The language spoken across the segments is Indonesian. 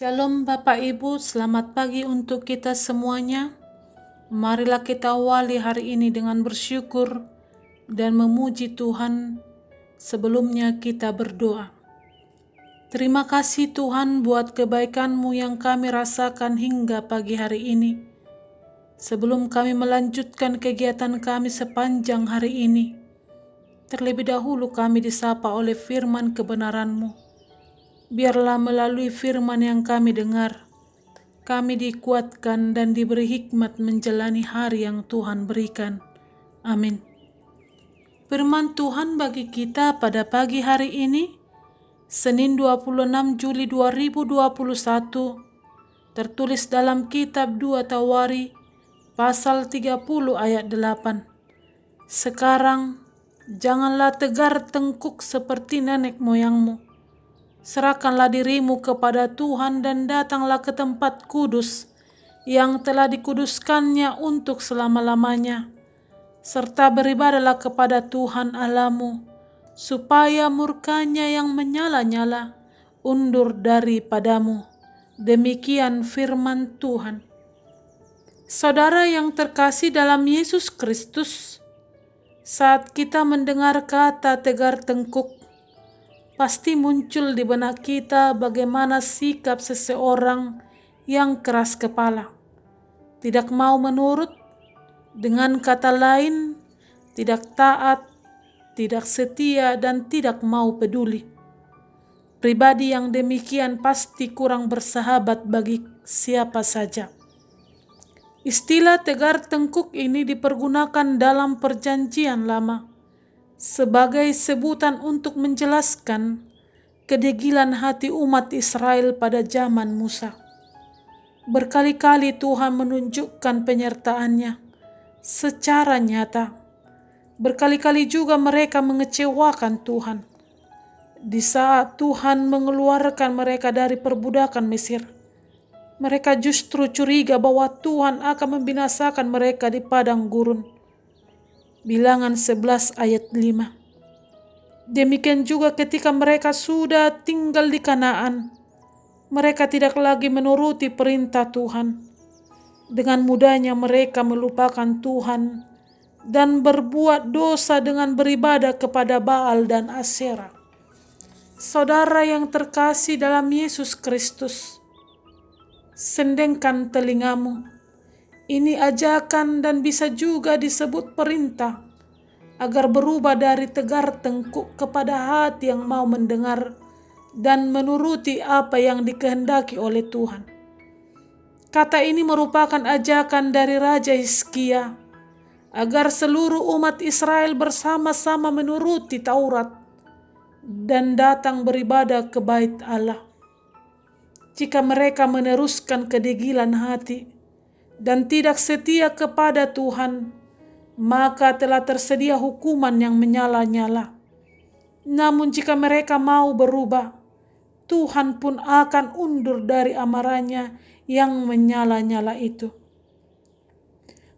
Shalom Bapak Ibu, selamat pagi untuk kita semuanya. Marilah kita awali hari ini dengan bersyukur dan memuji Tuhan. Sebelumnya kita berdoa. Terima kasih Tuhan buat kebaikan-Mu yang kami rasakan hingga pagi hari ini. Sebelum kami melanjutkan kegiatan kami sepanjang hari ini, terlebih dahulu kami disapa oleh firman kebenaran-Mu. Biarlah melalui firman yang kami dengar, kami dikuatkan dan diberi hikmat menjalani hari yang Tuhan berikan. Amin. Firman Tuhan bagi kita pada pagi hari ini, Senin 26 Juli 2021, tertulis dalam kitab 2 Tawari, pasal 30 ayat 8. Sekarang, janganlah tegar tengkuk seperti nenek moyangmu. Serahkanlah dirimu kepada Tuhan dan datanglah ke tempat kudus yang telah dikuduskannya untuk selama-lamanya, serta beribadahlah kepada Tuhan Allahmu, supaya murkanya yang menyala-nyala undur daripadamu. Demikian firman Tuhan. Saudara yang terkasih dalam Yesus Kristus, saat kita mendengar kata tegar tengkuk, pasti muncul di benak kita bagaimana sikap seseorang yang keras kepala, tidak mau menurut, dengan kata lain, tidak taat, tidak setia, dan tidak mau peduli. Pribadi yang demikian pasti kurang bersahabat bagi siapa saja. Istilah tegar tengkuk ini dipergunakan dalam Perjanjian Lama sebagai sebutan untuk menjelaskan kedegilan hati umat Israel pada zaman Musa. Berkali-kali Tuhan menunjukkan penyertaannya secara nyata. Berkali-kali juga mereka mengecewakan Tuhan. Di saat Tuhan mengeluarkan mereka dari perbudakan Mesir, mereka justru curiga bahwa Tuhan akan membinasakan mereka di padang gurun. Bilangan 11 ayat 5. Demikian juga ketika mereka sudah tinggal di Kanaan, mereka tidak lagi menuruti perintah Tuhan. Dengan mudahnya mereka melupakan Tuhan dan berbuat dosa dengan beribadah kepada Baal dan Asyera. Saudara yang terkasih dalam Yesus Kristus, sendengkan telingamu. Ini ajakan dan bisa juga disebut perintah agar berubah dari tegar tengkuk kepada hati yang mau mendengar dan menuruti apa yang dikehendaki oleh Tuhan. Kata ini merupakan ajakan dari Raja Hizkia agar seluruh umat Israel bersama-sama menuruti Taurat dan datang beribadah ke Bait Allah. Jika mereka meneruskan kedegilan hati dan tidak setia kepada Tuhan, maka telah tersedia hukuman yang menyala-nyala. Namun jika mereka mau berubah, Tuhan pun akan undur dari amarahnya yang menyala-nyala itu.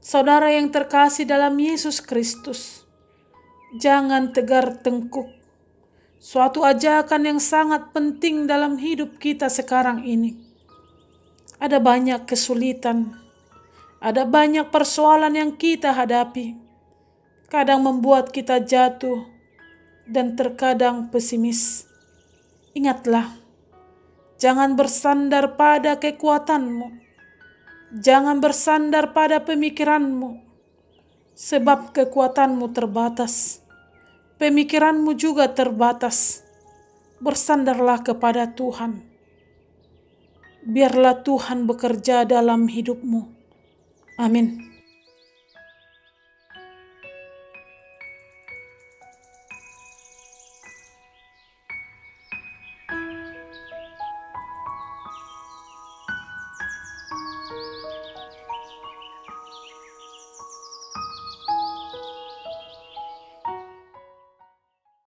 Saudara yang terkasih dalam Yesus Kristus, jangan tegar tengkuk. Suatu ajakan yang sangat penting dalam hidup kita sekarang ini. Ada banyak kesulitan, ada banyak persoalan yang kita hadapi. Kadang membuat kita jatuh dan terkadang pesimis. Ingatlah, jangan bersandar pada kekuatanmu. Jangan bersandar pada pemikiranmu, sebab kekuatanmu terbatas. Pemikiranmu juga terbatas. Bersandarlah kepada Tuhan. Biarlah Tuhan bekerja dalam hidupmu. Amin.